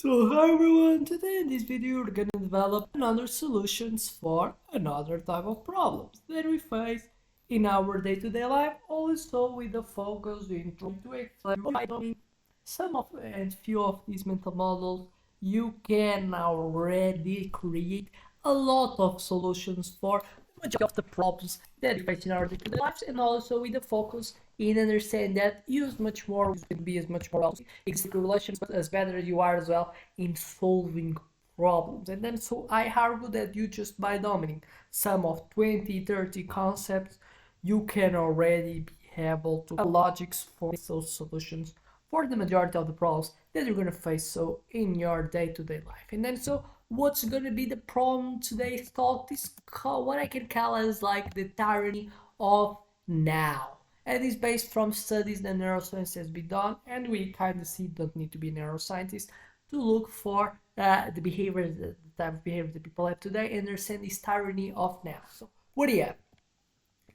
So hi everyone, today in this video we're gonna develop another solutions for another type of problems that we face in our day-to-day life, also with the focus in trying to explain some of and few of these mental models. You can already create a lot of solutions for the majority of the problems that we face in our day-to-day lives, and also with the focus in understanding that use much more can be as much more existing relations, but as better as you are as well in solving problems. And then so I argue that you just by dominating some of 20, 30 concepts, you can already be able to logics for those solutions for the majority of the problems that you're gonna face so in your day-to-day life. And then so what's gonna be the problem today's talk is what I can call as like the tyranny of now, and is based from studies that neuroscience has been done, and we kind of see don't need to be a neuroscientist to look for the behavior, the type of behavior that people have today, and understand this tyranny of now. So what do you have?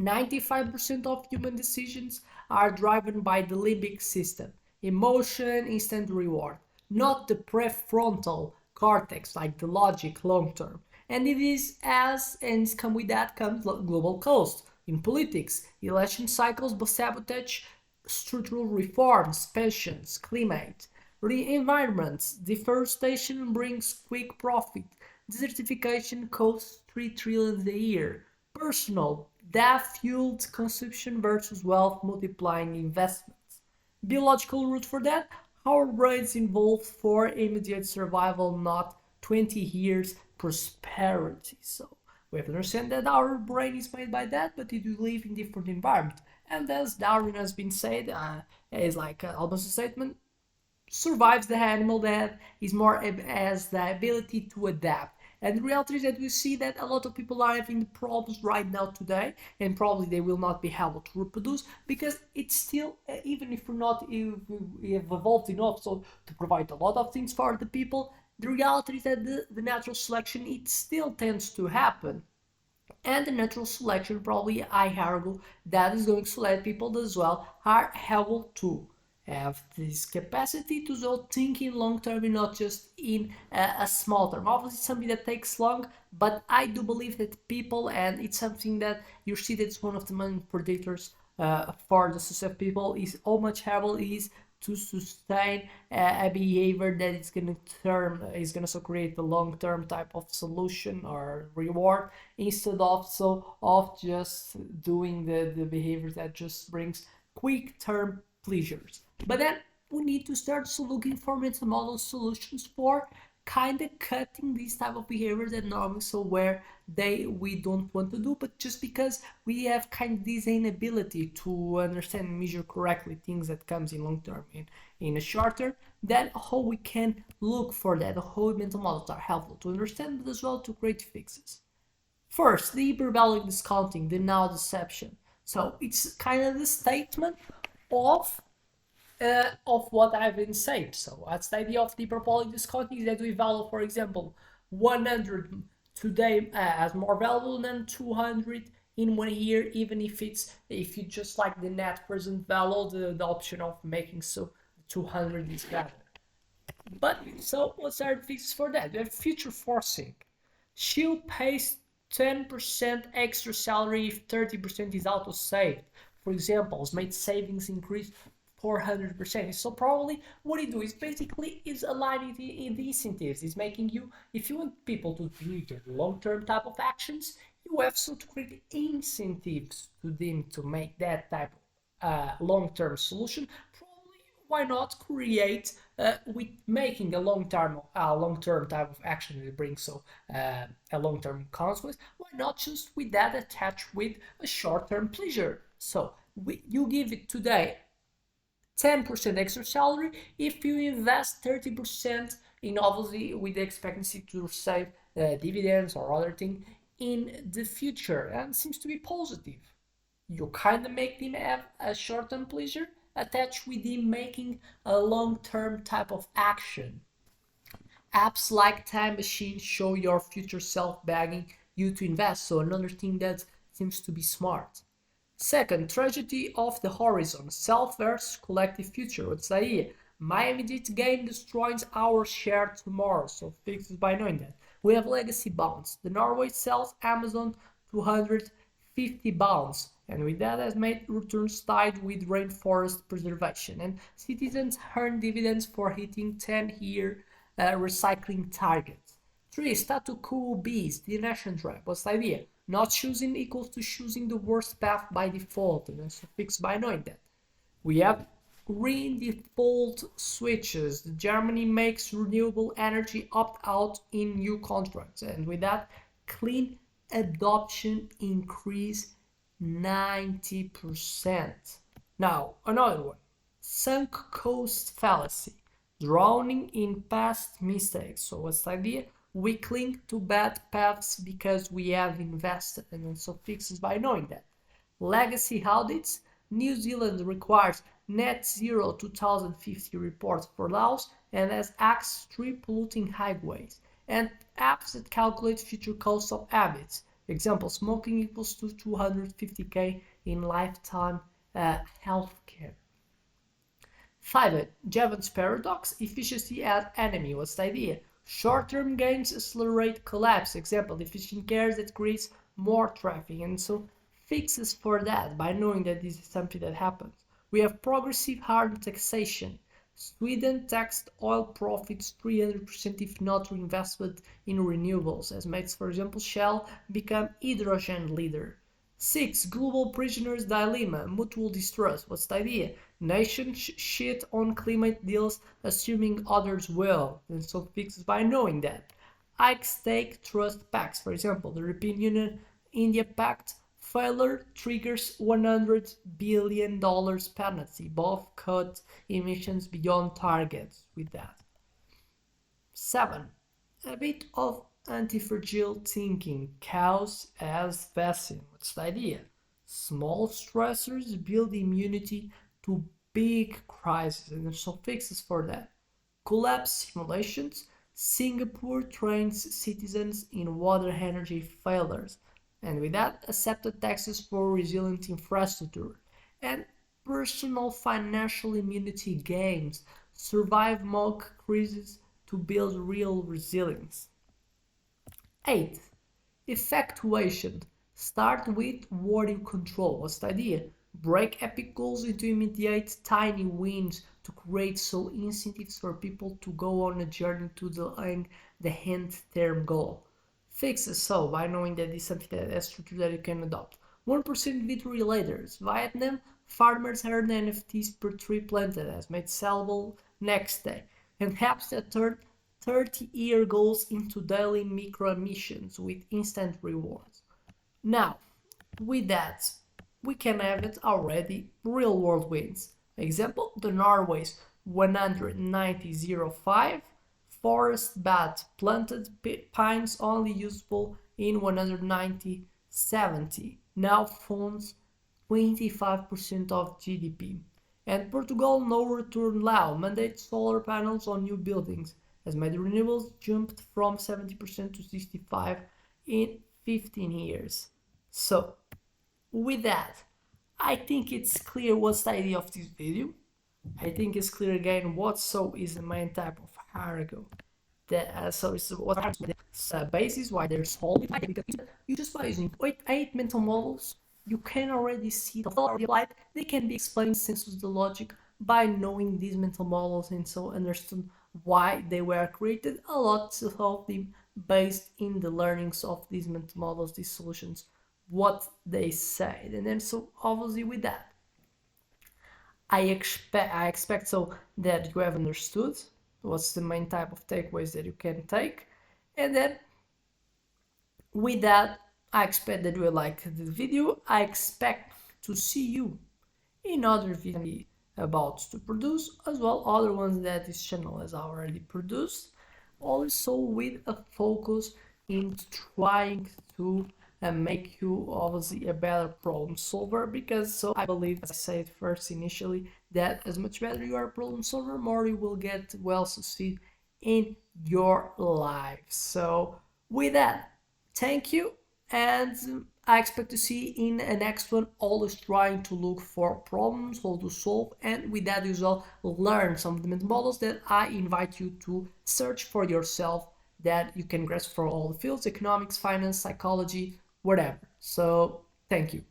95% of human decisions are driven by the limbic system, emotion, instant reward, not the prefrontal cortex, like the logic long term. And it is as, and come with that comes global cost in politics, election cycles, but sabotage, structural reforms, pensions, climate, environments, deforestation brings quick profit, desertification costs 3 trillion a year, personal, that fueled consumption versus wealth multiplying investments. Biological root for that, our brains involved for immediate survival, not 20 years prosperity. So we have to understand that our brain is made by that, but it will live in different environments. And as Darwin has been said, is like almost a statement, survives the animal that is more has the ability to adapt. And the reality is that we see that a lot of people are having problems right now today, and probably they will not be able to reproduce because it's still, even if we're not, if we have evolved enough so to provide a lot of things for the people, the reality is that the natural selection, it still tends to happen. And the natural selection, probably I argue, that is going to select people as well are able to have this capacity to so think in long term and not just in a small term. Obviously, something that takes long, but I do believe that people, and it's something that you see that's one of the main predictors for the success of people is how much able is to sustain a behavior that is going to so create a long-term type of solution or reward instead of so of just doing the behavior that just brings quick-term pleasures. But then we need to start looking for mental model solutions for kind of cutting these type of behaviors that normally so where we don't want to do, but just because we have kind of this inability to understand and measure correctly things that comes in long term in a short term, then how we can look for that, how mental models are helpful to understand but as well to create fixes. First, the hyperbolic discounting, the now deception. So it's kind of the statement of what I've been saying. So that's the idea of the hyperbolic discounting, is that we value, for example, 100 today as more valuable than 200 in 1 year, even if you just like the net present value, the option of making so 200 is better. But so what's our fixes for that? We have future forcing. She'll pay 10% extra salary if 30% is auto saved. For example, has made savings increase 400%. So probably what you do is basically is aligning the incentives. Is making you, if you want people to do the long-term type of actions, you have to create incentives to them to make that type of long-term solution. Probably why not create with making a long-term type of action that brings so a long-term consequence. Why not just with that attached with a short-term pleasure? So you give it today 10% extra salary if you invest 30% in, obviously with the expectancy to save dividends or other thing in the future, and seems to be positive. You kind of make them have a short-term pleasure attached with them making a long-term type of action. Apps like Time Machine show your future self begging you to invest, so another thing that seems to be smart. Second, tragedy of the horizon, self versus collective future. What's the idea? My immediate gain destroys our share tomorrow, so fix it by knowing that. We have legacy bonds. The Norway sells Amazon 250 bonds, and with that has made returns tied with rainforest preservation, and citizens earn dividends for hitting 10-year recycling targets. 3. Status quo beast, the nation trap. What's the idea? Not choosing equals to choosing the worst path by default, and so fixed by knowing that. We have green default switches. Germany makes renewable energy opt out in new contracts, and with that, clean adoption increase 90%. Now, another one. Sunk cost fallacy. Drowning in past mistakes. So what's the idea? We cling to bad paths because we have invested, and also fixes by knowing that. Legacy audits. New Zealand requires net zero 2050 reports for Laos and has acts 3 polluting highways and apps that calculate future costs of habits. Example, smoking equals to 250k in lifetime healthcare. 5. Jevons paradox, efficiency as enemy. What's the idea? Short-term gains accelerate collapse. Example, efficient care that creates more traffic, and so fixes for that by knowing that this is something that happens. We have progressive hard taxation. Sweden taxed oil profits 300% if not reinvested in renewables, as makes, for example, Shell become hydrogen leader. 6. Global prisoners dilemma, mutual distrust. What's the idea? Nations shit on climate deals assuming others will, and so fixes by knowing that. High stake trust pacts, for example, the European Union India Pact failure triggers $100 billion penalty. Both cut emissions beyond targets with that. 7. A bit of anti-fragile thinking. Chaos as vaccine. What's the idea? Small stressors build immunity to big crises, and there's some fixes for that. Collapse simulations. Singapore trains citizens in water energy failures, and with that, accepted taxes for resilient infrastructure. And personal financial immunity games. Survive mock crises to build real resilience. 8. Effectuation. Start with what you control. What's the idea? Break epic goals into immediate tiny wins to create so incentives for people to go on a journey to the end-term goal. Fixes so by knowing that this is something that has structure that you can adopt. 1% victory later. Vietnam farmers earn NFTs per tree planted as made sellable next day, and apps that turn 30-year goals into daily micro emissions with instant rewards. Now, with that, we can have it already real world wins. Example, the Norway's 190.05 forest bat planted pines only usable in 190.70 now funds 25% of GDP. And Portugal no return law mandates solar panels on new buildings as made renewables jumped from 70% to 65% in 15 years. So, with that, I think it's clear what's the idea of this video. I think it's clear again what so is the main type of hierarchy. So it's what basis why there's whole because you just by using eight mental models you can already see the already applied. They can be explained since the logic by knowing these mental models and so understand why they were created. A lot of them based in the learnings of these mental models, these solutions, what they said, and then so obviously with that I expect so that you have understood what's the main type of takeaways that you can take, and then with that I expect that you like the video. I expect to see you in other videos about to produce, as well other ones that this channel has already produced, also with a focus in trying to make you obviously a better problem solver, because so I believe, as I said first initially, that as much better you are a problem solver, more you will get well succeed in your life. So with that, thank you, and I expect to see in the next one, always trying to look for problems, how to solve, and with that you will learn some of the mental models that I invite you to search for yourself, that you can grasp for all the fields, economics, finance, psychology, whatever. So thank you.